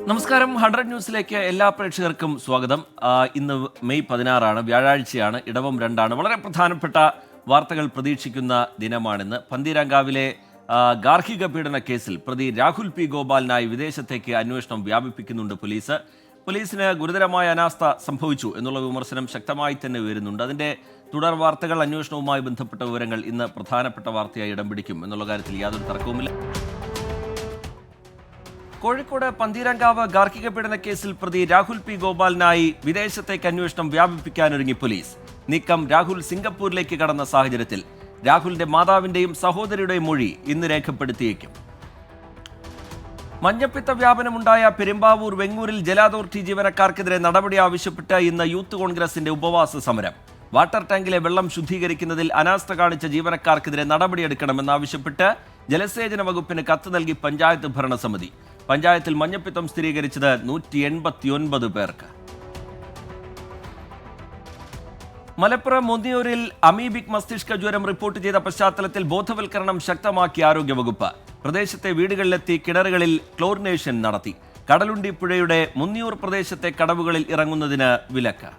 നമസ്കാരം. 100 ന്യൂസിലേക്ക് എല്ലാ പ്രേക്ഷകർക്കും സ്വാഗതം. ഇന്ന് മെയ് 16 വ്യാഴാഴ്ചയാണ്, ഇടവം 2. വളരെ പ്രധാനപ്പെട്ട വാർത്തകൾ പ്രതീക്ഷിക്കുന്ന ദിനമാണിന്ന്. പന്തീരാങ്കാവിലെ ഗാർഹിക പീഡന കേസിൽ പ്രതി രാഹുൽ പി ഗോപാലിനായി വിദേശത്തേക്ക് അന്വേഷണം വ്യാപിപ്പിക്കുന്നുണ്ട് പോലീസിന് ഗുരുതരമായ അനാസ്ഥ സംഭവിച്ചു എന്നുള്ള വിമർശനം ശക്തമായി തന്നെ ഉയരുന്നുണ്ട്. അതിന്റെ തുടർ വാർത്തകൾ, അന്വേഷണവുമായി ബന്ധപ്പെട്ട വിവരങ്ങൾ ഇന്ന് പ്രധാനപ്പെട്ട വാർത്തയായി ഇടം പിടിക്കും എന്നുള്ള കാര്യത്തിൽ യാതൊരു തർക്കവുമില്ല. കോഴിക്കോട് പന്തീരാങ്കാവ് ഗാർഹിക പീഡന കേസിൽ പ്രതി രാഹുൽ പി ഗോപാലിനായി വിദേശത്തേക്ക് അന്വേഷണം വ്യാപിപ്പിക്കാനൊരുങ്ങി പോലീസ്. നീക്കം രാഹുൽ സിംഗപ്പൂരിലേക്ക് കടന്ന സാഹചര്യത്തിൽ രാഹുലിന്റെ മാതാവിന്റെയും സഹോദരിയുടെയും മൊഴി ഇന്ന് രേഖപ്പെടുത്തിയേക്കും. മഞ്ഞപ്പിത്ത വ്യാപനമുണ്ടായ പെരുമ്പാവൂർ വെങ്ങൂരിൽ ജല അതോറിറ്റി ജീവനക്കാർക്കെതിരെ നടപടി ആവശ്യപ്പെട്ട് ഇന്ന് യൂത്ത് കോൺഗ്രസിന്റെ ഉപവാസ സമരം. വാട്ടർ ടാങ്കിലെ വെള്ളം ശുദ്ധീകരിക്കുന്നതിൽ അനാസ്ഥ കാണിച്ച ജീവനക്കാർക്കെതിരെ നടപടിയെടുക്കണമെന്നാവശ്യപ്പെട്ട് ജലസേചന വകുപ്പിന് കത്ത് നൽകി പഞ്ചായത്ത് ഭരണസമിതി. പഞ്ചായത്തിൽ മഞ്ഞപ്പിത്തം സ്ഥിരീകരിച്ചത് 189 പേർക്ക്. മലപ്പുറം മുന്നിയൂരിൽ അമീബിക് മസ്തിഷ്ക ജ്വരം റിപ്പോർട്ട് ചെയ്ത പശ്ചാത്തലത്തിൽ ബോധവൽക്കരണം ശക്തമാക്കി ആരോഗ്യവകുപ്പ്. പ്രദേശത്തെ വീടുകളിലെത്തി കിണറുകളിൽ ക്ലോറിനേഷൻ നടത്തി. കടലുണ്ടി പുഴയുടെ മുന്നിയൂർ പ്രദേശത്തെ കടവുകളിൽ ഇറങ്ങുന്നതിന് വിലക്ക്.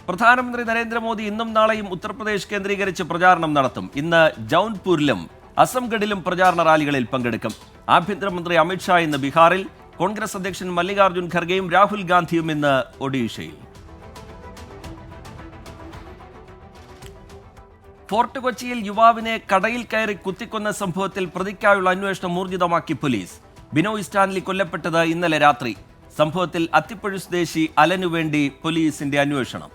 പ്രധാനമന്ത്രി നരേന്ദ്രമോദി ഇന്നും നാളെയും ഉത്തർപ്രദേശ് കേന്ദ്രീകരിച്ച് പ്രചാരണം നടത്തും. ഇന്ന് ജൗൻപൂരിലും അസംഗഡിലും പ്രചാരണ റാലികളിൽ പങ്കെടുക്കും. ആഭ്യന്തരമന്ത്രി അമിത്ഷാ ഇന്ന് ബീഹാറിൽ, കോൺഗ്രസ് അധ്യക്ഷൻ മല്ലികാർജ്ജുൻ ഖർഗെയും രാഹുൽ ഗാന്ധിയും ഇന്ന് ഒഡീഷയിൽ. ഫോർട്ട് കൊച്ചിയിൽ യുവാവിനെ കടയിൽ കയറി കുത്തിക്കൊന്ന സംഭവത്തിൽ പ്രതിക്കായുള്ള അന്വേഷണം ഊർജിതമാക്കി പോലീസ്. ബിനോയ് സ്റ്റാൻലി കൊല്ലപ്പെട്ടത് ഇന്നലെ രാത്രി. സംഭവത്തിൽ അത്തിപ്പഴു സ്വദേശി അലനുവേണ്ടി പോലീസിന്റെ അന്വേഷണം.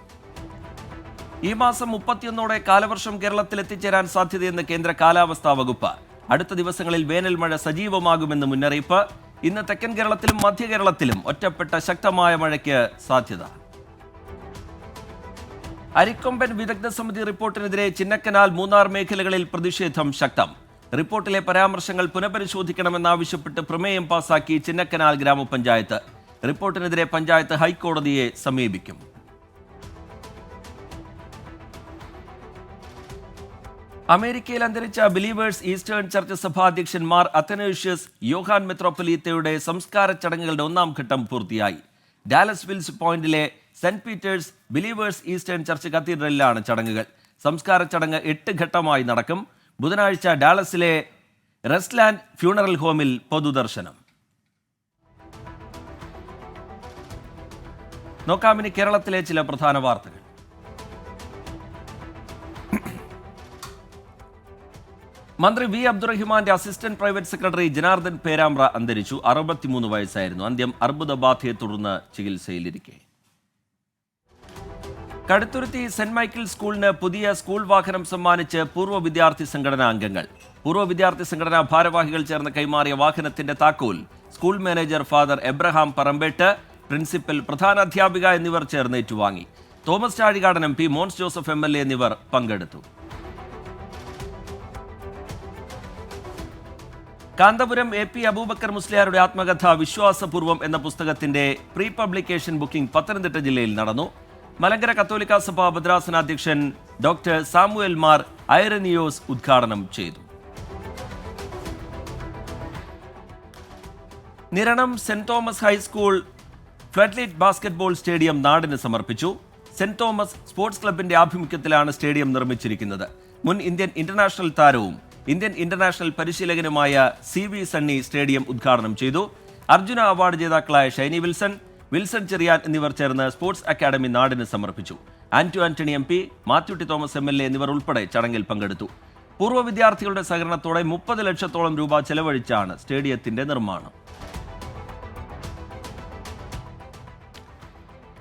ഈ മാസം 31 കാലവർഷം കേരളത്തിൽ എത്തിച്ചേരാൻ സാധ്യതയെന്ന് കേന്ദ്ര കാലാവസ്ഥാ വകുപ്പ്. അടുത്ത ദിവസങ്ങളിൽ വേനൽ മഴ സജീവമാകുമെന്ന് മുന്നറിയിപ്പ്. ഇന്ന് തെക്കൻ കേരളത്തിലും മധ്യ കേരളത്തിലും ഒറ്റപ്പെട്ട ശക്തമായ മഴയ്ക്ക് സാധ്യത. അരിക്കൊമ്പൻ വിദഗ്ധ സമിതി റിപ്പോർട്ടിനെതിരെ ചിന്നക്കനാൽ, മൂന്നാർ മേഖലകളിൽ പ്രതിഷേധം ശക്തം. റിപ്പോർട്ടിലെ പരാമർശങ്ങൾ പുനഃപരിശോധിക്കണമെന്നാവശ്യപ്പെട്ട് പ്രമേയം പാസാക്കി ചിന്നക്കനാൽ ഗ്രാമപഞ്ചായത്ത്. റിപ്പോർട്ടിനെതിരെ പഞ്ചായത്ത് ഹൈക്കോടതിയെ സമീപിക്കും. അമേരിക്കയിൽ അന്തരിച്ച ബിലീവേഴ്സ് ഈസ്റ്റേൺ ചർച്ച് സഭാധ്യക്ഷൻ മാർ അത്തനേഷ്യസ് യോഹാൻ മെത്രോപ്പൊലീത്തയുടെ സംസ്കാര ചടങ്ങുകളുടെ 1ാം ഘട്ടം പൂർത്തിയായി. ഡാലസ് വിൽസ് പോയിന്റിലെ Saint Peter's Believers Eastern Church കത്തീഡ്രലിലാണ് ചടങ്ങുകൾ. സംസ്കാര ചടങ്ങ് 8 ഘട്ടമായി നടക്കും. ബുധനാഴ്ച ഡാലസിലെ റെസ്റ്റ്ലാൻഡ് ഫ്യൂണറൽ ഹോമിൽ പൊതുദർശനം. നോക്കാമിനി കേരളത്തിലെ ചില പ്രധാന വാർത്തകൾ. മന്ത്രി വി അബ്ദുറഹിമാന്റെ assistant private secretary Janardhan Perambra അന്തരിച്ചു. 63 വയസ്സായിരുന്നു. അന്ത്യം അർബുദബാധയെ തുടർന്ന് ചികിത്സയിലിരിക്കെ. കടുത്തുരുത്തി സെന്റ് മൈക്കിൾ സ്കൂളിന് പുതിയ സ്കൂൾ വാഹനം സമ്മാനിച്ച് പൂർവ്വ വിദ്യാർത്ഥി സംഘടനാ അംഗങ്ങൾ. പൂർവ്വ വിദ്യാർത്ഥി സംഘടനാ ഭാരവാഹികൾ ചേർന്ന് കൈമാറിയ വാഹനത്തിന്റെ താക്കോൽ school manager father Abraham Parampett, principal, പ്രധാനാധ്യാപിക എന്നിവർ ചേർന്ന് ഏറ്റുവാങ്ങി. തോമസ് ചാഴികാടൻ MP, മോൻസ് ജോസഫ് MLA എന്നിവർ പങ്കെടുത്തു. കാന്തപുരം AP അബൂബക്കർ മുസ്ലിയാരുടെ ആത്മകഥ വിശ്വാസപൂർവം എന്ന പുസ്തകത്തിന്റെ പ്രീ പബ്ലിക്കേഷൻ ബുക്കിംഗ് പത്തനംതിട്ട ജില്ലയിൽ നടന്നു. മലങ്കര കത്തോലിക്ക സഭ ഭദ്രാസന അധ്യക്ഷൻ ഡോക്ടർ സാമുവേൽ മാർ ഐറനിയോസ് ഉദ്ഘാടനം ചെയ്തു. Niranam saint Thomas high school floodlight basketball stadium നാടിന് സമർപ്പിച്ചു. സെന്റ് തോമസ് സ്പോർട്സ് ക്ലബിന്റെ ആഭിമുഖ്യത്തിലാണ് സ്റ്റേഡിയം നിർമ്മിച്ചിരിക്കുന്നത്. മുൻ ഇന്ത്യൻ ഇന്റർനാഷണൽ താരവും ഇന്ത്യൻ ഇന്റർനാഷണൽ പരിശീലകനുമായ CV സണ്ണി സ്റ്റേഡിയം ഉദ്ഘാടനം ചെയ്തു. അർജുന അവാർഡ് ജേതാക്കളായ ഷൈനി വിൽസൺ ചെറിയാൻ എന്നിവർ ചേർന്ന് സ്പോർട്സ് അക്കാദമി നാടിന് സമർപ്പിച്ചു. Antony MP, Mathew T Thomas MLA എന്നിവർ ഉൾപ്പെടെ ചടങ്ങിൽ പങ്കെടുത്തു. പൂർവ്വ വിദ്യാർത്ഥികളുടെ സഹകരണത്തോടെ 30 ലക്ഷത്തോളം രൂപ ചെലവഴിച്ചാണ് സ്റ്റേഡിയത്തിന്റെ നിർമ്മാണം.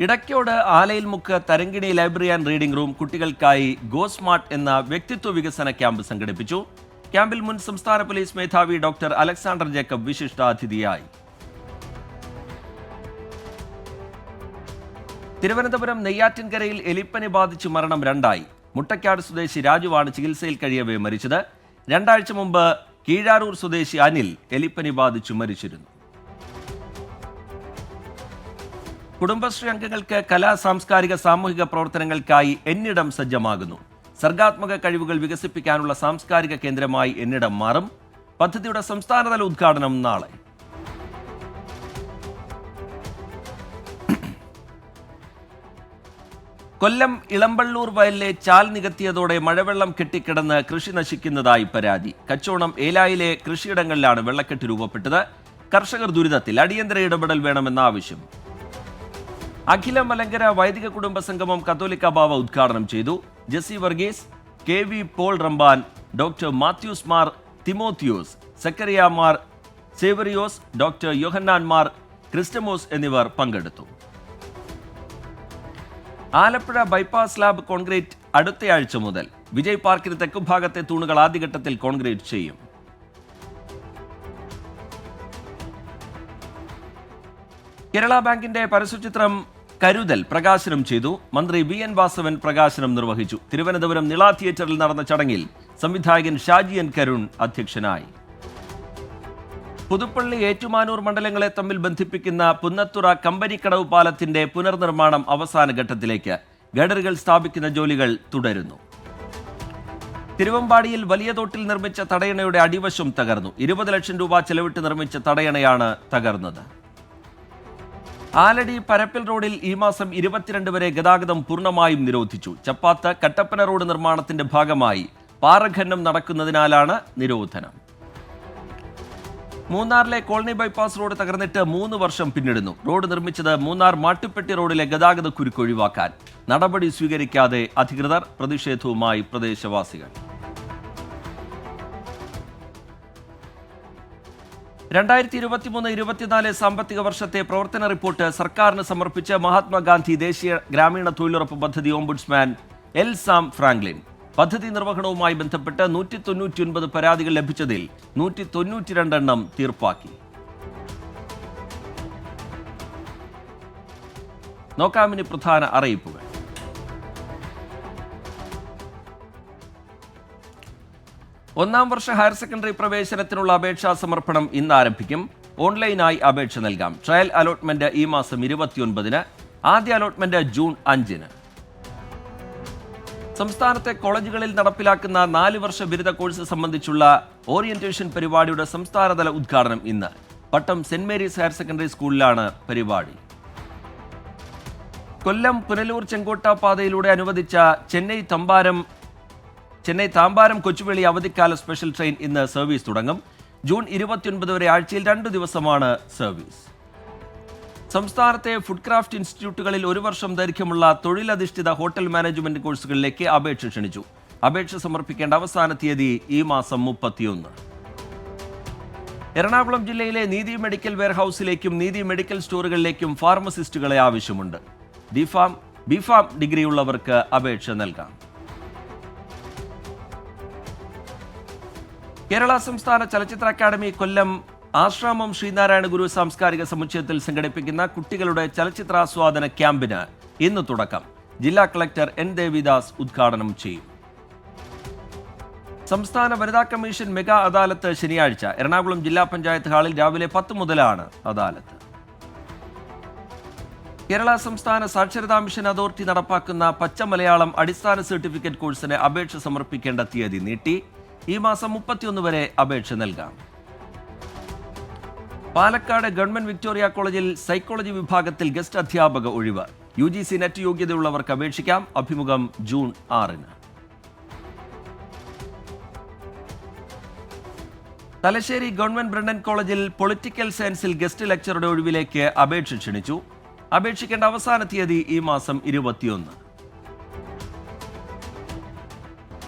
Edakkode Alayilmukku Tharangini library and reading room കുട്ടികൾക്കായി ഗോസ്മാർട്ട് എന്ന വ്യക്തിത്വ വികസന ക്യാമ്പ് സംഘടിപ്പിച്ചു. ക്യാമ്പിൽ മുൻ സംസ്ഥാന പോലീസ് മേധാവി ഡോക്ടർ അലക്സാണ്ടർ ജേക്കബ് വിശിഷ്ടാതിഥിയായി. തിരുവനന്തപുരം നെയ്യാറ്റിൻകരയിൽ എലിപ്പനി ബാധിച്ച് മരണം 2ആയി. മുട്ടക്കാട് സ്വദേശി രാജുവാണ് ചികിത്സയിൽ കഴിയവേ മരിച്ചത്. 2 ആഴ്ച മുമ്പ് കീഴാരൂർ സ്വദേശി അനിൽ എലിപ്പനി ബാധിച്ചു മരിച്ചിരുന്നു. കുടുംബശ്രീ അംഗങ്ങൾക്ക് കലാ, സാംസ്കാരിക, സാമൂഹിക പ്രവർത്തനങ്ങൾക്കായി എന്നിടം സജ്ജമാകുന്നു. സർഗാത്മക കഴിവുകൾ വികസിപ്പിക്കാനുള്ള സാംസ്കാരിക കേന്ദ്രമായി എന്നിടം മാറും. പദ്ധതിയുടെ സംസ്ഥാനതല ഉദ്ഘാടനം നാളെ. കൊല്ലം ഇളമ്പള്ളൂർ വയലിലെ ചാൽ നികത്തിയതോടെ മഴവെള്ളം കെട്ടിക്കിടന്ന് കൃഷി നശിക്കുന്നതായി പരാതി. കച്ചോണം ഏലായിലെ കൃഷിയിടങ്ങളിലാണ് വെള്ളക്കെട്ട് രൂപപ്പെട്ടത്. കർഷകർ ദുരിതത്തിൽ. അടിയന്തര ഇടപെടൽ വേണമെന്ന ആവശ്യം. അഖില മലങ്കര വൈദിക കുടുംബ സംഗമം കത്തോലിക്ക ബാവ ഉദ്ഘാടനം ചെയ്തു. Jessy Varghese, K V Paul Ramban, doctor Mathews Mar Thimothios, Zacharia Mar Severios, doctor Yohannan Mar Chrysostomos എന്നിവർ പങ്കെടുത്തു. ആലപ്പുഴ ബൈപ്പാസ് സ്ലാബ് കോൺക്രീറ്റ് അടുത്തയാഴ്ച മുതൽ. വിജയ് പാർക്കിന് തെക്കുഭാഗത്തെ തൂണുകൾ ആദ്യഘട്ടത്തിൽ കോൺക്രീറ്റ് ചെയ്യും. കേരള ബാങ്കിന്റെ പരസ്യചിത്രം കരുതൽ പ്രകാശനം ചെയ്തു. മന്ത്രി വി എൻ വാസവൻ പ്രകാശനം നിർവഹിച്ചു. തിരുവനന്തപുരം നിള തിയേറ്ററിൽ നടന്ന ചടങ്ങിൽ സംവിധായകൻ ഷാജി എൻ കരുൺ അധ്യക്ഷനായി. പുതുപ്പള്ളി ഏറ്റുമാനൂർ മണ്ഡലങ്ങളെ തമ്മിൽ ബന്ധിപ്പിക്കുന്ന പുന്നത്തുറ കമ്പനിക്കടവ് പാലത്തിന്റെ പുനർനിർമ്മാണം അവസാന ഘട്ടത്തിലേക്ക്. ഗഡറുകൾ സ്ഥാപിക്കുന്ന ജോലികൾ തുടരുന്നു. തിരുവമ്പാടിയിൽ വലിയ തോട്ടിൽ നിർമ്മിച്ച തടയണയുടെ അടിവശം തകർന്നു. 20 ലക്ഷം രൂപ ചെലവിട്ട് നിർമ്മിച്ച തടയണയാണ് തകർന്നത്. ആലടി പരപ്പിൽ റോഡിൽ ഈ മാസം 22 വരെ ഗതാഗതം പൂർണ്ണമായും നിരോധിച്ചു. ചപ്പാത്ത് കട്ടപ്പന റോഡ് നിർമ്മാണത്തിന്റെ ഭാഗമായി പാറഖനനം നടക്കുന്നതിനാലാണ് നിരോധനം. മൂന്നാറിലെ കോളനി ബൈപ്പാസ് റോഡ് തകർന്നിട്ട് 3 വർഷം പിന്നിടുന്നു. റോഡ് നിർമ്മിച്ചത് മൂന്നാർ മാട്ടുപ്പെട്ടി റോഡിലെ ഗതാഗത കുരുക്ക് ഒഴിവാക്കാൻ. നടപടി സ്വീകരിക്കാതെ അധികൃതർ. പ്രതിഷേധവുമായി പ്രദേശവാസികൾ. 2023-24 സാമ്പത്തിക വർഷത്തെ പ്രവർത്തന റിപ്പോർട്ട് സർക്കാരിന് സമർപ്പിച്ച മഹാത്മാഗാന്ധി ദേശീയ ഗ്രാമീണ തൊഴിലുറപ്പ് പദ്ധതി ഓംബുഡ്സ്മാൻ എൽ സാം ഫ്രാങ്ക്ലിൻ. പദ്ധതി നിർവഹണവുമായി ബന്ധപ്പെട്ട് 199 പരാതികൾ ലഭിച്ചതിൽ 192 എണ്ണം തീർപ്പാക്കി. നോക്കാമിനി പ്രധാന അറിയിപ്പുകൾ. ഒന്നാം വർഷ ഹയർ സെക്കൻഡറി പ്രവേശനത്തിനുള്ള അപേക്ഷാ സമർപ്പണം ഇന്ന് ആരംഭിക്കും. ഓൺലൈനായി അപേക്ഷ നൽകാം. ട്രയൽ അലോട്ട്മെന്റ് ഈ മാസം 29-ന്. ആദ്യ അലോട്ട്മെന്റ് ജൂൺ 5-ന്. സംസ്ഥാനത്തെ കോളേജുകളിൽ നടപ്പിലാക്കുന്ന 4 വർഷ ബിരുദ കോഴ്സ് സംബന്ധിച്ചുള്ള ഓറിയന്റേഷൻ പരിപാടിയുടെ സംസ്ഥാനതല ഉദ്ഘാടനം ഇന്ന്. പട്ടം സെന്റ് മേരീസ് ഹയർ സെക്കൻഡറി സ്കൂളിലാണ് പരിപാടി. കൊല്ലം പുനലൂർ ചെങ്കോട്ട പാതയിലൂടെ അനുവദിച്ച ചെന്നൈ താമ്പാരം കൊച്ചുവേളി അവധിക്കാല സ്പെഷ്യൽ ട്രെയിൻ ഇന്ന് സർവീസ് തുടങ്ങും. ജൂൺ 29 വരെ ആഴ്ചയിൽ 2 ദിവസമാണ് സർവീസ്. സംസ്ഥാനത്തെ ഫുഡ് ക്രാഫ്റ്റ് ഇൻസ്റ്റിറ്റ്യൂട്ടുകളിൽ 1 വർഷം ദൈർഘ്യമുള്ള തൊഴിലധിഷ്ഠിത ഹോട്ടൽ മാനേജ്മെന്റ് കോഴ്സുകളിലേക്ക് അപേക്ഷ ക്ഷണിച്ചു. അപേക്ഷ സമർപ്പിക്കേണ്ട അവസാന തീയതി ഈ മാസം 31. എറണാകുളം ജില്ലയിലെ നീതി മെഡിക്കൽ വെയർഹൌസിലേക്കും നീതി മെഡിക്കൽ സ്റ്റോറുകളിലേക്കും ഫാർമസിസ്റ്റുകളെ ആവശ്യമുണ്ട്. ബിഫാം ഡിഗ്രിയുള്ളവർക്ക് അപേക്ഷ നൽകാം. കേരള സംസ്ഥാന ചലച്ചിത്ര അക്കാദമി കൊല്ലം ആശ്രാമം ശ്രീനാരായണ ഗുരു സാംസ്കാരിക സമുച്ചയത്തിൽ സംഘടിപ്പിക്കുന്ന കുട്ടികളുടെ ചലച്ചിത്രാസ്വാദന ക്യാമ്പിന് ഇന്ന് തുടക്കം. ജില്ലാ കളക്ടർ എൻ ദേവിദാസ് ഉദ്ഘാടനം ചെയ്യും. സംസ്ഥാന വനിതാ കമ്മീഷൻ മെഗാ അദാലത്ത് ശനിയാഴ്ച. എറണാകുളം ജില്ലാ പഞ്ചായത്ത് ഹാളിൽ രാവിലെ 10 മുതലാണ് അദാലത്ത്. കേരള സംസ്ഥാന സാക്ഷരതാ മിഷൻ അതോറിറ്റി നടപ്പാക്കുന്ന പച്ച മലയാളം അടിസ്ഥാന സർട്ടിഫിക്കറ്റ് കോഴ്സിന് അപേക്ഷ സമർപ്പിക്കേണ്ട തീയതി നീട്ടി. ഈ മാസം 31 വരെ അപേക്ഷ നൽകാം. പാലക്കാട് ഗവൺമെന്റ് വിക്ടോറിയ കോളേജിൽ സൈക്കോളജി വിഭാഗത്തിൽ ഗസ്റ്റ് അധ്യാപക ഒഴിവ്. UGC നെറ്റ് യോഗ്യതയുള്ളവർക്ക് അപേക്ഷിക്കാം. അഭിമുഖം ജൂൺ 6-ന്. തലശ്ശേരി ഗവൺമെന്റ് ബ്രണ്ടൻ കോളേജിൽ പൊളിറ്റിക്കൽ സയൻസിൽ ഗസ്റ്റ് ലെക്ചറുടെ ഒഴിവിലേക്ക് അപേക്ഷ ക്ഷണിച്ചു. അപേക്ഷിക്കേണ്ട അവസാന തീയതി ഈ മാസം 21.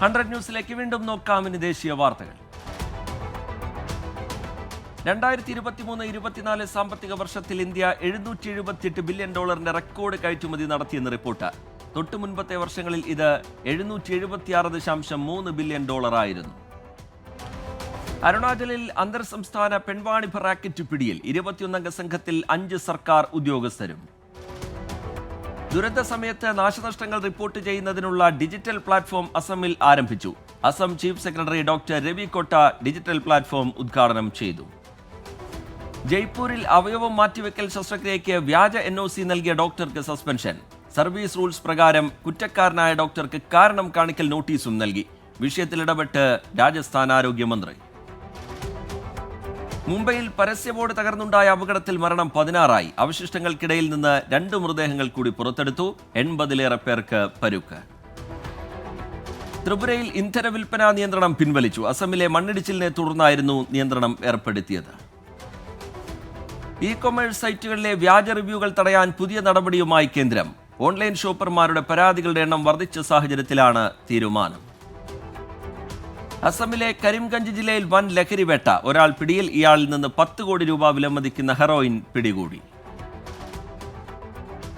100 ന്യൂസിലേക്ക് വീണ്ടും നോക്കാം. ഇനി ദേശീയ വാർത്തകൾ. 2023-24 സാമ്പത്തിക വർഷത്തിൽ ഇന്ത്യ $778 ബില്യൺ റെക്കോർഡ് കയറ്റുമതി നടത്തിയെന്ന് റിപ്പോർട്ട്. തൊട്ടു മുൻപത്തെ വർഷങ്ങളിൽ ഇത് $776.3 ബില്യൺ ആയിരുന്നു. അരുണാചലിൽ അന്തർ സംസ്ഥാന പെൺവാണിഭ റാക്കറ്റ് പിടിയിൽ. 21 അംഗ സംഘത്തിൽ 5 സർക്കാർ ഉദ്യോഗസ്ഥരും. ദുരന്ത സമയത്ത് നാശനഷ്ടങ്ങൾ റിപ്പോർട്ട് ചെയ്യുന്നതിനുള്ള ഡിജിറ്റൽ പ്ലാറ്റ്ഫോം അസമിൽ ആരംഭിച്ചു. Assam chief secretary doctor Ravi കോട്ട ഡിജിറ്റൽ പ്ലാറ്റ്ഫോം ഉദ്ഘാടനം ചെയ്തു. ജയ്പൂരിൽ അവയവം മാറ്റിവെക്കൽ ശസ്ത്രക്രിയയ്ക്ക് വ്യാജ NOC നൽകിയ ഡോക്ടർക്ക് സസ്പെൻഷൻ. സർവീസ് റൂൾസ് പ്രകാരം കുറ്റക്കാരനായ ഡോക്ടർക്ക് കാരണം കാണിക്കൽ നോട്ടീസും നൽകി. വിഷയത്തിൽ ഇടപെട്ട് രാജസ്ഥാൻ ആരോഗ്യമന്ത്രി. മുംബൈയിൽ പരസ്യ ബോർഡ് തകർന്നുണ്ടായ അപകടത്തിൽ മരണം 16 അവശിഷ്ടങ്ങൾക്കിടയിൽ നിന്ന് 2 മൃതദേഹങ്ങൾ കൂടി പുറത്തെടുത്തു. 80-ലേറെ പേർക്ക് പരുക്ക്. ത്രിപുരയിൽ ഇന്ധന വിൽപ്പനാ നിയന്ത്രണം പിൻവലിച്ചു. അസമിലെ മണ്ണിടിച്ചിലിനെ തുടർന്നായിരുന്നു നിയന്ത്രണം ഏർപ്പെടുത്തിയത്. ഇ കൊമേഴ്സ് സൈറ്റുകളിലെ വ്യാജ റിവ്യൂകൾ തടയാൻ പുതിയ നടപടിയുമായി കേന്ദ്രം. ഓൺലൈൻ ഷോപ്പർമാരുടെ പരാതികളുടെ എണ്ണം വർദ്ധിച്ച സാഹചര്യത്തിലാണ് തീരുമാനം. അസമിലെ കരിംഗഞ്ച് ജില്ലയിൽ വൻ ലഹരിവേട്ട. ഒരാൾ പിടിയിൽ. ഇയാളിൽ നിന്ന് 10 കോടി രൂപ വിലമതിക്കുന്ന ഹെറോയിൻ പിടികൂടി.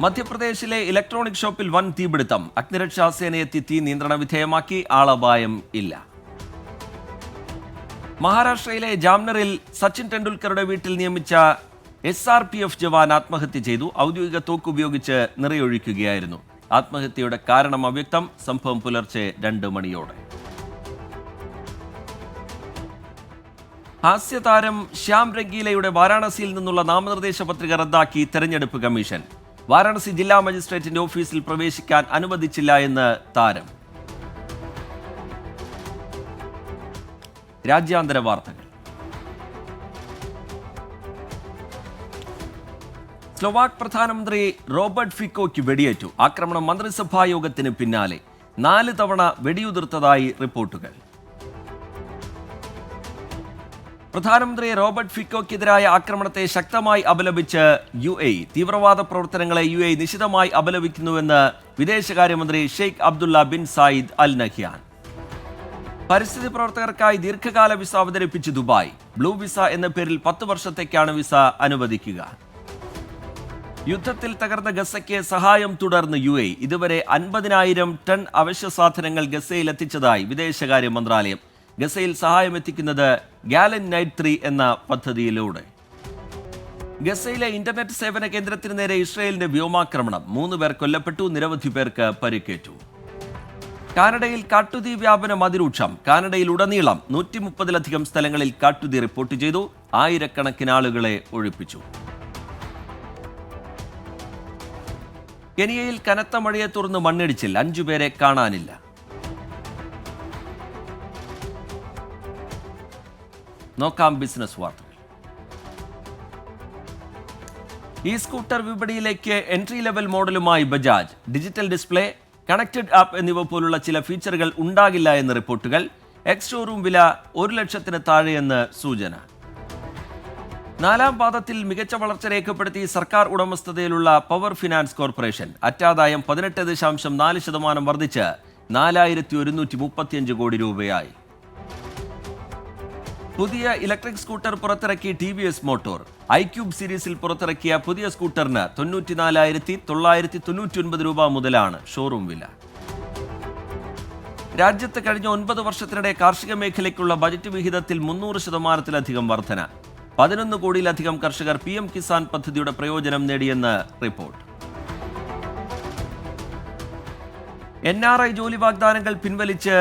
മധ്യപ്രദേശിലെ ഇലക്ട്രോണിക് ഷോപ്പിൽ വൻ തീപിടുത്തം. അഗ്നിരക്ഷാ സേനയെത്തി തീ നിയന്ത്രണ വിധേയമാക്കി. ആളപായം ഇല്ല. മഹാരാഷ്ട്രയിലെ ജാംനറിൽ സച്ചിൻ ടെണ്ടുൽക്കറുടെ വീട്ടിൽ നിയമിച്ച SRPF ജവാൻ ആത്മഹത്യ ചെയ്തു. ഔദ്യോഗിക തോക്ക് ഉപയോഗിച്ച് നിറയൊഴിക്കുകയായിരുന്നു. ആത്മഹത്യയുടെ കാരണം അവ്യക്തം. സംഭവം പുലർച്ചെ 2 മണിയോടെ. ഹാസ്യതാരം ശ്യാം രംഗീലയുടെ വാരാണസിയിൽ നിന്നുള്ള നാമനിർദ്ദേശ പത്രിക റദ്ദാക്കി തെരഞ്ഞെടുപ്പ് കമ്മീഷൻ. വാരാണസി ജില്ലാ മജിസ്ട്രേറ്റിന്റെ ഓഫീസിൽ പ്രവേശിക്കാൻ അനുവദിച്ചില്ല എന്ന് താരം. രാജ്യാന്തര വാർത്തകൾ. സ്ലോവാക് പ്രധാനമന്ത്രി റോബർട്ട് ഫിക്കോയ്ക്ക് വെടിയേറ്റു. ആക്രമണം മന്ത്രിസഭാ യോഗത്തിന് പിന്നാലെ 4 തവണ വെടിയുതിർത്തതായി റിപ്പോർട്ടുകൾ. പ്രധാനമന്ത്രി റോബർട്ട് ഫിക്കോയ്ക്കെതിരായ ആക്രമണത്തെ ശക്തമായി അപലപിച്ച് UAE. തീവ്രവാദ പ്രവർത്തനങ്ങളെ UAE നിശിതമായി അപലപിക്കുന്നുവെന്ന് വിദേശകാര്യമന്ത്രി Sheikh Abdullah bin Zayed Al Nahyan. പരിസ്ഥിതി പ്രവർത്തകർക്കായി ദീർഘകാല വിസ അവതരിപ്പിച്ച് ദുബായ്. ബ്ലൂ വിസ എന്ന പേരിൽ 10 വർഷത്തേക്കാണ് വിസ അനുവദിക്കുക. യുദ്ധത്തിൽ തകർന്ന ഗസയ്ക്ക് സഹായം തുടർന്ന് UAE. ഇതുവരെ 50,000 ടൺ അവശ്യ സാധനങ്ങൾ ഗസയിൽ എത്തിച്ചതായി വിദേശകാര്യ മന്ത്രാലയം. ഗസയിൽ സഹായം എത്തിക്കുന്നത് ഗാലൻ നൈറ്റ് 3 എന്ന പദ്ധതിയിലൂടെ. ഗസയിലെ ഇന്റർനെറ്റ് സേവന കേന്ദ്രത്തിന് നേരെ ഇസ്രയേലിന്റെ വ്യോമാക്രമണം. 3 പേർ കൊല്ലപ്പെട്ടു. നിരവധി പേർക്ക് പരിക്കേറ്റു. കാനഡയിൽ കാട്ടുതീ വ്യാപനം അതിരൂക്ഷം. കാനഡയിലുടനീളം 130-ലധികം സ്ഥലങ്ങളിൽ കാട്ടുതീ റിപ്പോർട്ട് ചെയ്തു. ആയിരക്കണക്കിന് ആളുകളെ ഒഴിപ്പിച്ചു. കെനിയയിൽ കനത്ത മഴയെ തുടർന്ന് മണ്ണിടിച്ചിൽ. 5 പേരെ കാണാനില്ല. നോക്കാം ബിസിനസ് വാർത്തകൾ. ഈ സ്കൂട്ടർ വിപണിയിലേക്ക് എൻട്രി ലെവൽ മോഡലുമായി Bajaj. Digital display, connected app എന്നിവ പോലുള്ള ചില ഫീച്ചറുകൾ ഉണ്ടാകില്ല എന്ന് റിപ്പോർട്ടുകൾ. എക്സ് ഷോറൂം വില 1 ലക്ഷത്തിന് താഴെയെന്ന് സൂചന. 4ാം പാദത്തിൽ മികച്ച വളർച്ച രേഖപ്പെടുത്തി സർക്കാർ ഉടമസ്ഥതയിലുള്ള പവർ ഫിനാൻസ് കോർപ്പറേഷൻ. അറ്റാദായം 18.4% വർദ്ധിച്ച് 4135 കോടി രൂപയായി. പുതിയ ഇലക്ട്രിക് സ്കൂട്ടർ പുറത്തിറക്കി TVS മോട്ടോർ. iQube സീരീസിൽ പുറത്തിറക്കിയ പുതിയ സ്കൂട്ടറിന് 94,999 രൂപ മുതലാണ് ഷോറൂം വില. രാജ്യത്ത് കഴിഞ്ഞ 9 വർഷത്തിനിടെ കാർഷിക മേഖലയ്ക്കുള്ള ബജറ്റ് വിഹിതത്തിൽ 300%-ലധികം വർധന. 11 കോടിയിലധികം കർഷകർ PM കിസാൻ പദ്ധതിയുടെ പ്രയോജനം നേടിയെന്ന് റിപ്പോർട്ട്. NRI ജോലി വാഗ്ദാനങ്ങൾ പിൻവലിച്ച്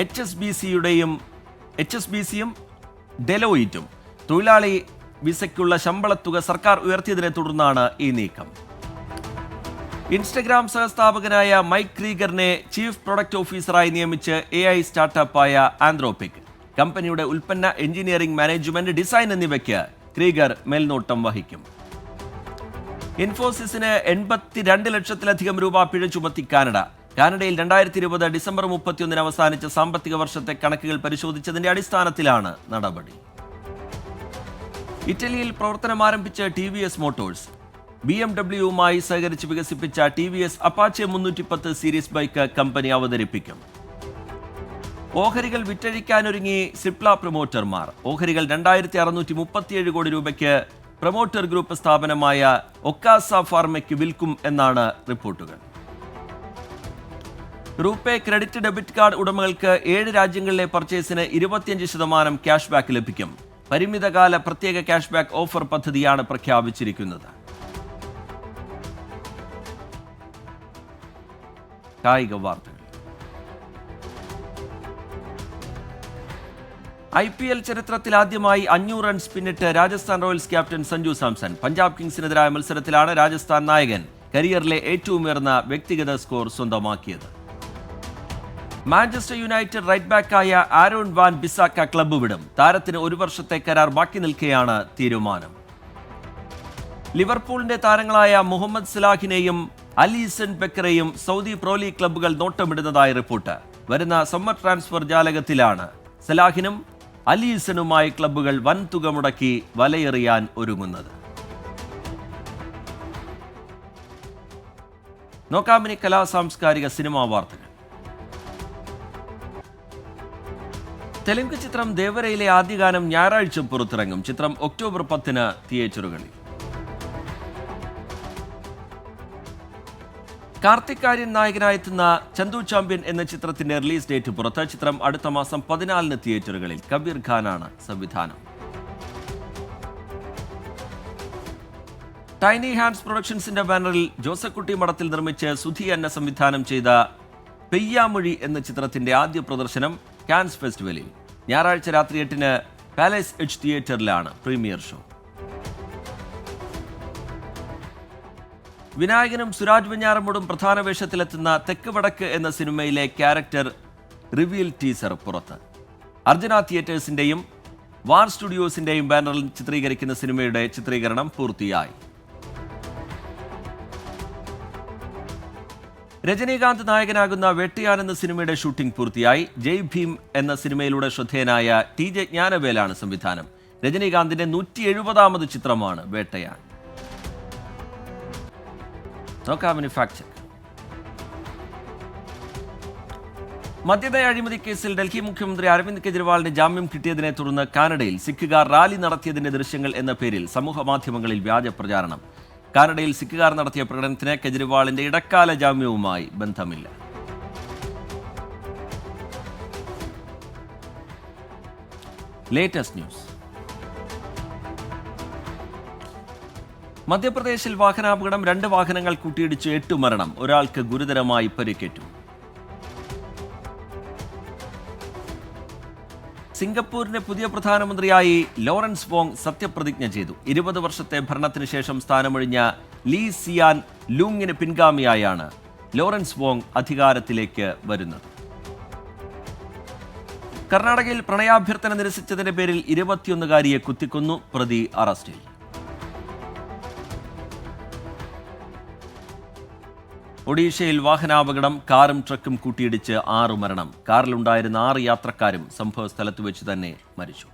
HSBCയും ഡെലോയിറ്റും. തൊഴിലാളി വിസയ്ക്കുള്ള ശമ്പളത്തുക സർക്കാർ ഉയർത്തിയതിനെ തുടർന്നാണ് ഈ നീക്കം. ഇൻസ്റ്റഗ്രാം സഹസ്ഥാപകനായ മൈക്ക് ക്രീഗറിനെ ചീഫ് പ്രൊഡക്റ്റ് ഓഫീസറായി നിയമിച്ച് AI സ്റ്റാർട്ടപ്പായ ആന്ത്രോപിക്. കമ്പനിയുടെ ഉൽപ്പന്ന, എഞ്ചിനീയറിംഗ്, മാനേജ്മെന്റ്, ഡിസൈൻ എന്നിവയ്ക്ക് ക്രീഗർ മേൽനോട്ടം വഹിക്കും. ഇൻഫോസിസിന് 82 ലക്ഷത്തിലധികം രൂപ പിഴ ചുമത്തി കാനഡ. കാനഡയിൽ 2020 ഡിസംബർ 31 അവസാനിച്ച സാമ്പത്തിക വർഷത്തെ കണക്കുകൾ പരിശോധിച്ചതിന്റെ അടിസ്ഥാനത്തിലാണ് നടപടി. ഇറ്റലിയിൽ പ്രവർത്തനം ആരംഭിച്ച TVS മോട്ടോഴ്സ്. BMW-യുമായി സഹകരിച്ച് വികസിപ്പിച്ച TVS Apache 310 series bike company അവതരിപ്പിക്കും. ഓഹരികൾ വിറ്റഴിക്കാനൊരുങ്ങി സിപ്ല പ്രൊമോട്ടർമാർ. ഓഹരികൾ 2637 കോടി രൂപയ്ക്ക് പ്രൊമോട്ടർ ഗ്രൂപ്പ് സ്ഥാപനമായ ഒക്കാസ ഫാർമയ്ക്ക് വിൽക്കും എന്നാണ് റിപ്പോർട്ടുകൾ. റൂപേ ക്രെഡിറ്റ് ഡെബിറ്റ് കാർഡ് ഉടമകൾക്ക് 7 രാജ്യങ്ങളിലെ പർച്ചേസിന് 25% ക്യാഷ് ബാക്ക് ലഭിക്കും. പരിമിതകാല പ്രത്യേക ക്യാഷ് ബാക്ക് ഓഫർ പദ്ധതിയാണ് പ്രഖ്യാപിച്ചിരിക്കുന്നത്. കായിക വാർത്തകൾ. IPL ചരിത്രത്തിൽ ആദ്യമായി 500 റൺസ് പിന്നിട്ട് രാജസ്ഥാൻ റോയൽസ് ക്യാപ്റ്റൻ സഞ്ജു സാംസൺ. പഞ്ചാബ് കിങ്സിനെതിരായ മത്സരത്തിലാണ് രാജസ്ഥാൻ നായകൻ കരിയറിലെ ഏറ്റവും ഉയർന്ന വ്യക്തിഗത സ്കോർ സ്വന്തമാക്കിയത്. മാഞ്ചസ്റ്റർ യുണൈറ്റഡ് റൈറ്റ് ബാക്കായ ആരോൺ വാൻ ബിസാക്ക ക്ലബ്ബ് വിടും. താരത്തിന് 1 വർഷത്തെ കരാർ ബാക്കി നിൽക്കെയാണ് തീരുമാനം. ലിവർപൂളിന്റെ താരങ്ങളായ മുഹമ്മദ് സലാഹിനെയും അലീസൺ ബെക്കറെയും സൗദി പ്രോ ലീഗ് ക്ലബ്ബുകൾ നോട്ടമിടുന്നതായി റിപ്പോർട്ട്. വരുന്ന സമ്മർ ട്രാൻസ്ഫർ ജാലകത്തിലാണ് സലാഹിനും അലീസണുമായി ക്ലബ്ബുകൾ വൻ തുക മുടക്കി വലയെറിയാൻ ഒരുങ്ങുന്നത്. നോക്കാമിനി കലാ സാംസ്കാരിക സിനിമാ വാർത്തകൾ. തെലുങ്ക് ചിത്രം ദേവരയിലെ ആദ്യ ഗാനം ഞായറാഴ്ച പുറത്തിറങ്ങും. ചിത്രം ഒക്ടോബർ 10 തിയേറ്ററുകളിൽ. കാർത്തിക് ആര്യൻ നായകനായെത്തുന്ന ചന്തു ചാമ്പ്യൻ എന്ന ചിത്രത്തിന്റെ റിലീസ് ഡേറ്റ് പുറത്ത്. ചിത്രം അടുത്ത മാസം 14 തിയേറ്ററുകളിൽ. കബീർ ഖാനാണ് സംവിധാനം. ടൈനി ഹാൻഡ്സ് പ്രൊഡക്ഷൻസിന്റെ ബാനറിൽ ജോസക്കുട്ടി മഠത്തിൽ നിർമ്മിച്ച് സുധി അന്ന സംവിധാനം ചെയ്ത പെയ്യാമൊഴി എന്ന ചിത്രത്തിന്റെ ആദ്യ പ്രദർശനം കാൻസ് ഫെസ്റ്റിവലിൽ. ഞായറാഴ്ച രാത്രി 8 പാലസ് എച്ച് തിയേറ്ററിലാണ് പ്രീമിയർ ഷോ. വിനായകനും സുരാജ് വെഞ്ഞാറമ്മൂടും പ്രധാന വേഷത്തിലെത്തുന്ന തെക്ക് വടക്ക് എന്ന സിനിമയിലെ ക്യാരക്ടർ റിവീൽ ടീസർ പുറത്ത്. അർജുന തിയേറ്റേഴ്സിന്റെയും വാർ സ്റ്റുഡിയോസിന്റെയും ബാനറിൽ ചിത്രീകരിക്കുന്ന സിനിമയുടെ ചിത്രീകരണം പൂർത്തിയായി. രജനീകാന്ത് നായകനാകുന്ന വേട്ടയാൻ എന്ന സിനിമയുടെ ഷൂട്ടിംഗ് പൂർത്തിയായി. ജയ് ഭീം എന്ന സിനിമയിലൂടെ ശ്രദ്ധേയനായ TJ ജ്ഞാനവേലാണ് സംവിധാനം. രജനീകാന്തിന്റെ 170ാമത് ചിത്രമാണ് വേട്ടയാൻ. നോക്കാമിനി fact check. മദ്യനയ അഴിമതി കേസിൽ ഡൽഹി മുഖ്യമന്ത്രി അരവിന്ദ് കെജ്രിവാളിന് ജാമ്യം കിട്ടിയതിനെ തുടർന്ന് കാനഡയിൽ സിഖുകാർ റാലി നടത്തിയതിന്റെ ദൃശ്യങ്ങൾ എന്ന പേരിൽ സമൂഹ മാധ്യമങ്ങളിൽ വ്യാജ പ്രചാരണം. കാനഡയിൽ സിഖുകാർ നടത്തിയ പ്രകടനത്തിന് കെജ്രിവാളിന്റെ ഇടക്കാല ജാമ്യവുമായി ബന്ധമില്ല. Latest news. മധ്യപ്രദേശിൽ വാഹനാപകടം. 2 വാഹനങ്ങൾ കൂട്ടിയിടിച്ച് 8 മരണം. ഒരാൾക്ക് ഗുരുതരമായി പരിക്കേറ്റു. സിംഗപ്പൂരിന്റെ പുതിയ പ്രധാനമന്ത്രിയായി ലോറൻസ് വോങ് സത്യപ്രതിജ്ഞ ചെയ്തു. 20 വർഷത്തെ ഭരണത്തിന് ശേഷം സ്ഥാനമൊഴിഞ്ഞ ലീ സിയാൻ ലൂങ്ങിന് പിൻഗാമിയായാണ് ലോറൻസ് വോങ് അധികാരത്തിലേക്ക് വരുന്നത്. കർണാടകയിൽ പ്രണയാഭ്യർത്ഥന നിരസിച്ചതിന്റെ പേരിൽ 21-കാരിയെ കുത്തിക്കൊന്നു. പ്രതി അറസ്റ്റിൽ. ഒഡീഷയിൽ വാഹനാപകടം. കാറും ട്രക്കും കൂട്ടിയിടിച്ച് 6 മരണം. കാറിലുണ്ടായിരുന്ന 6 യാത്രക്കാരും സംഭവ സ്ഥലത്ത് വെച്ച് തന്നെ മരിച്ചു.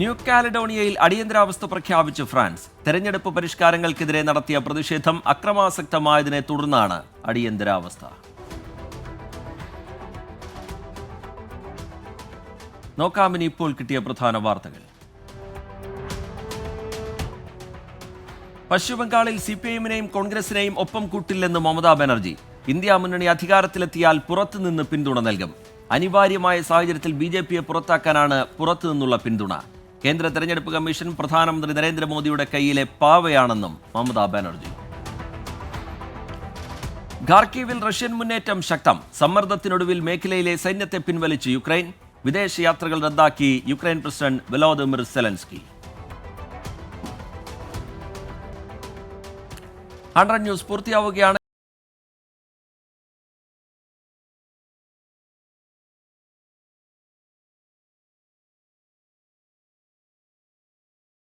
ന്യൂ കാലഡോണിയയിൽ അടിയന്തരാവസ്ഥ പ്രഖ്യാപിച്ച് ഫ്രാൻസ്. തെരഞ്ഞെടുപ്പ് പരിഷ്കാരങ്ങൾക്കെതിരെ നടത്തിയ പ്രതിഷേധം അക്രമാസക്തമായതിനെ തുടർന്നാണ് അടിയന്തരാവസ്ഥ. നോക്കാമിനി ഇപ്പോൾ കിട്ടിയ പ്രധാന വാർത്തകൾ. പശ്ചിമബംഗാളിൽ CPIഎമ്മിനെയും കോൺഗ്രസിനെയും ഒപ്പം കൂട്ടില്ലെന്ന് മമതാ ബാനർജി. ഇന്ത്യ മുന്നണി അധികാരത്തിലെത്തിയാൽ പുറത്തുനിന്ന് പിന്തുണ നൽകും. അനിവാര്യമായ സാഹചര്യത്തിൽ BJPയെ പുറത്താക്കാനാണ് പുറത്തുനിന്നുള്ള പിന്തുണ. കേന്ദ്ര തെരഞ്ഞെടുപ്പ് കമ്മീഷൻ പ്രധാനമന്ത്രി നരേന്ദ്രമോദിയുടെ കയ്യിലെ പാവയാണെന്നും മമതാ ബാനർജി. ഖാർക്കീവിൽ റഷ്യൻ മുന്നേറ്റം ശക്തം. സമ്മർദ്ദത്തിനൊടുവിൽ മേഖലയിലെ സൈന്യത്തെ പിൻവലിച്ച് യുക്രൈൻ. വിദേശയാത്രകൾ റദ്ദാക്കി Ukraine president Volodymyr Zelensky. 100 news പൂർത്തിയാവുകയാണ്.